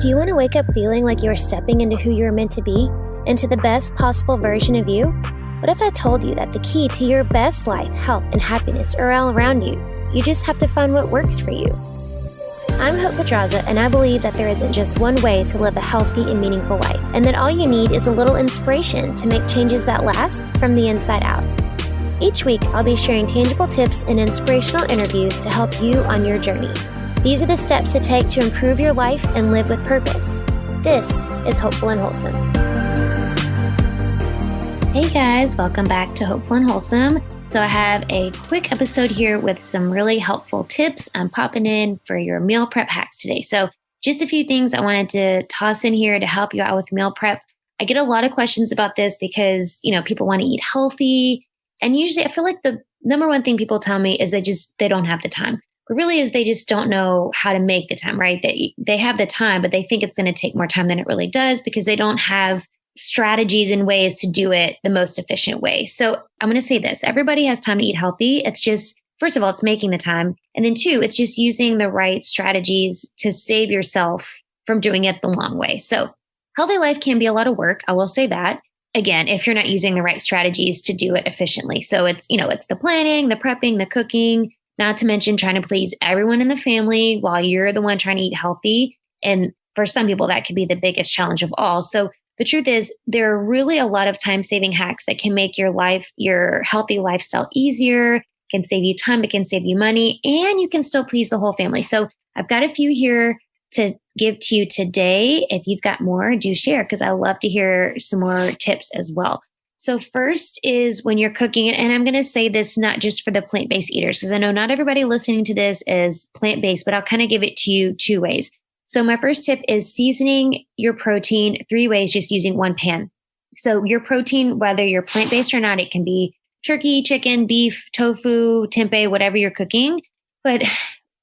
Do you want to wake up feeling like you are stepping into who you are meant to be, into the best possible version of you? What if I told you that the key to your best life, health, and happiness are all around you? You just have to find what works for you. I'm Hope Pedraza, and I believe that there isn't just one way to live a healthy and meaningful life, and that all you need is a little inspiration to make changes that last from the inside out. Each week, I'll be sharing tangible tips and inspirational interviews to help you on your journey. These are the steps to take to improve your life and live with purpose. This is Hopeful and Wholesome. Hey guys, welcome back to Hopeful and Wholesome. So I have a quick episode here with some really helpful tips I'm popping in for your meal prep hacks today. So just a few things I wanted to toss in here to help you out with meal prep. I get a lot of questions about this because, people want to eat healthy. And usually I feel like the number one thing people tell me is they don't have the time. But really is they just don't know how to make the time, right? They have the time, but they think it's going to take more time than it really does because they don't have strategies and ways to do it the most efficient way. So I'm going to say this, everybody has time to eat healthy. It's just, first of all, it's making the time. And then two, it's just using the right strategies to save yourself from doing it the long way. So healthy life can be a lot of work. I will say that. Again, if you're not using the right strategies to do it efficiently. So it's the planning, the prepping, the cooking, not to mention trying to please everyone in the family while you're the one trying to eat healthy. And for some people, that could be the biggest challenge of all. So the truth is, there are really a lot of time-saving hacks that can make your healthy lifestyle easier, can save you time, it can save you money, and you can still please the whole family. So I've got a few here to give to you today. If you've got more, do share because I love to hear some more tips as well. So first is when you're cooking it, and I'm going to say this not just for the plant-based eaters, because I know not everybody listening to this is plant-based, but I'll kind of give it to you two ways. So my first tip is seasoning your protein 3 ways, just using one pan. So your protein, whether you're plant-based or not, it can be turkey, chicken, beef, tofu, tempeh, whatever you're cooking, but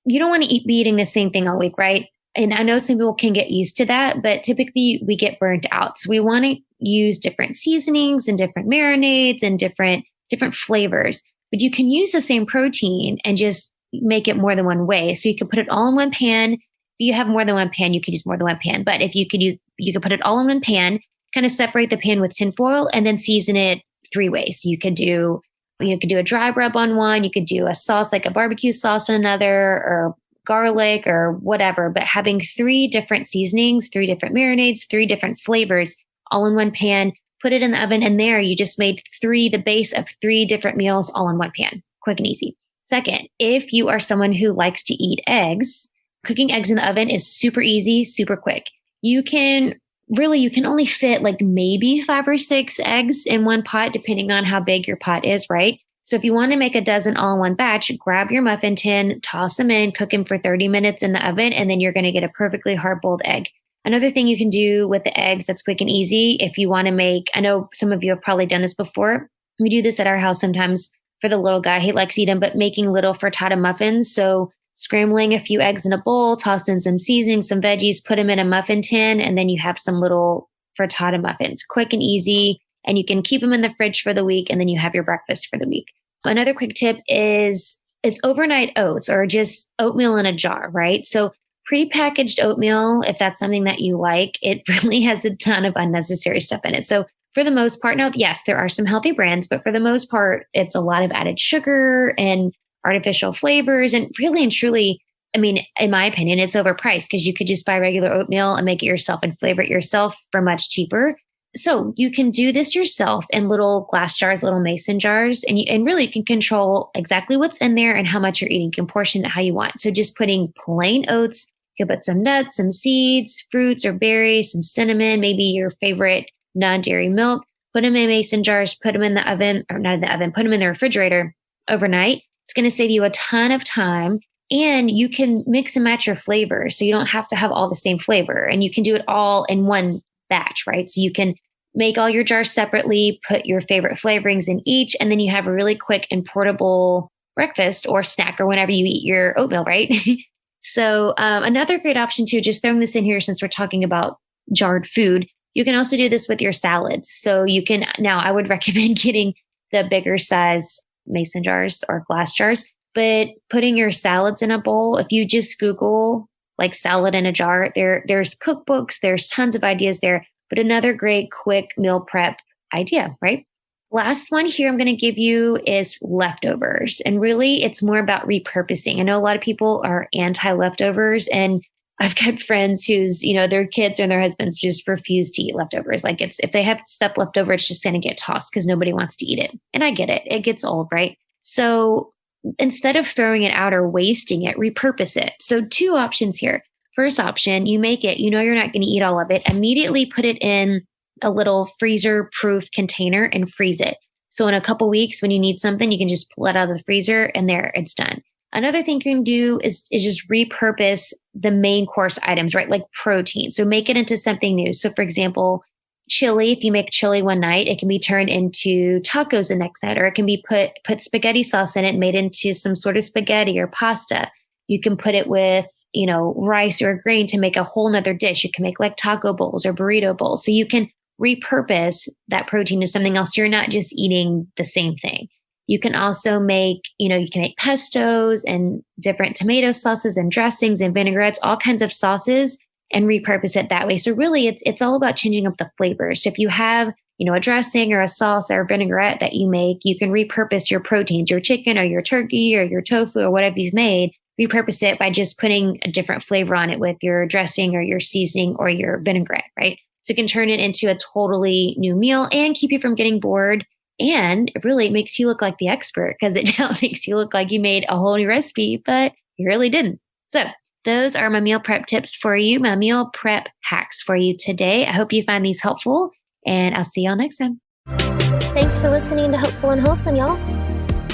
you don't want to be eating the same thing all week, right? And I know some people can get used to that, but typically we get burnt out. So we want to use different seasonings and different marinades and different flavors, but you can use the same protein and just make it more than one way. So you can put it all in one pan. If you have more than one pan, you could use more than one pan, but if you could put it all in one pan, kind of separate the pan with tinfoil and then season it 3 ways. So you could do a dry rub on one, you could do a sauce like a barbecue sauce on another, or garlic or whatever, but having 3 different seasonings, 3 different marinades, 3 different flavors all in one pan, put it in the oven, and there you just made the base of 3 different meals all in one pan. Quick and easy. Second, if you are someone who likes to eat eggs, cooking eggs in the oven is super easy, super quick. You can only fit like maybe 5 or 6 eggs in one pot, depending on how big your pot is, right? So if you want to make a dozen all in one batch, grab your muffin tin, toss them in, cook them for 30 minutes in the oven, and then you're going to get a perfectly hard-boiled egg. Another thing you can do with the eggs that's quick and easy, if you want to I know some of you have probably done this before. We do this at our house sometimes for the little guy. He likes to eat them, but making little frittata muffins. So scrambling a few eggs in a bowl, toss in some seasoning, some veggies, put them in a muffin tin, and then you have some little frittata muffins. Quick and easy, and you can keep them in the fridge for the week, and then you have your breakfast for the week. Another quick tip is it's overnight oats or just oatmeal in a jar, right? So prepackaged oatmeal, if that's something that you like, it really has a ton of unnecessary stuff in it. So for the most part, now, yes, there are some healthy brands, but for the most part, it's a lot of added sugar and artificial flavors. And really and truly, in my opinion, it's overpriced because you could just buy regular oatmeal and make it yourself and flavor it yourself for much cheaper. So you can do this yourself in little glass jars, little mason jars, and really you can control exactly what's in there and how much you're eating. You can portion it how you want. So just putting plain oats, you can put some nuts, some seeds, fruits or berries, some cinnamon, maybe your favorite non-dairy milk, put them in mason jars, put them in the oven, or not in the oven, put them in the refrigerator overnight. It's going to save you a ton of time, and you can mix and match your flavors. So you don't have to have all the same flavor, and you can do it all in one batch, right? So you can make all your jars separately, put your favorite flavorings in each, and then you have a really quick and portable breakfast or snack or whenever you eat your oatmeal, right? So another great option too, just throwing this in here since we're talking about jarred food, you can also do this with your salads. So I would recommend getting the bigger size mason jars or glass jars, but putting your salads in a bowl, if you just Google like salad in a jar. There's cookbooks, there's tons of ideas there, but another great quick meal prep idea, right? Last one here I'm going to give you is leftovers. And really, it's more about repurposing. I know a lot of people are anti leftovers, and I've got friends whose, their kids or their husbands just refuse to eat leftovers. Like if they have stuff left over, it's just going to get tossed because nobody wants to eat it. And I get it. It gets old, right? So instead of throwing it out or wasting it, repurpose it. So 2 options here. First option, you make it, you're not going to eat all of it. Immediately put it in a little freezer proof container and freeze it. So in a couple weeks, when you need something, you can just pull it out of the freezer and there it's done. Another thing you can do is just repurpose the main course items, right? Like protein. So make it into something new. So for example, chili, if you make chili one night, it can be turned into tacos the next night, or it can be put spaghetti sauce in it and made into some sort of spaghetti or pasta. You can put it with, rice or a grain to make a whole nother dish. You can make like taco bowls or burrito bowls. So you can repurpose that protein to something else. You're not just eating the same thing. You can also make, you can make pestos and different tomato sauces and dressings and vinaigrettes, all kinds of sauces, and repurpose it that way. So really it's all about changing up the flavors. So if you have, a dressing or a sauce or a vinaigrette that you make, you can repurpose your proteins, your chicken or your turkey or your tofu or whatever you've made, repurpose it by just putting a different flavor on it with your dressing or your seasoning or your vinaigrette, right? So you can turn it into a totally new meal and keep you from getting bored. And it really makes you look like the expert because it now makes you look like you made a whole new recipe, but you really didn't. So those are my meal prep tips for you, my meal prep hacks for you today. I hope you find these helpful, and I'll see y'all next time. Thanks for listening to Hopeful and Wholesome, y'all.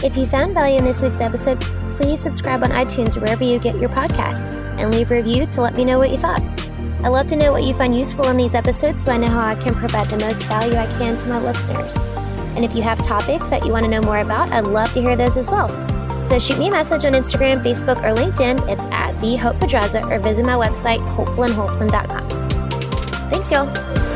If you found value in this week's episode, please subscribe on iTunes or wherever you get your podcasts and leave a review to let me know what you thought. I love to know what you find useful in these episodes so I know how I can provide the most value I can to my listeners. And if you have topics that you want to know more about, I'd love to hear those as well. So shoot me a message on Instagram, Facebook, or LinkedIn. It's @TheHopePedraza, or visit my website, hopefulandwholesome.com. Thanks, y'all.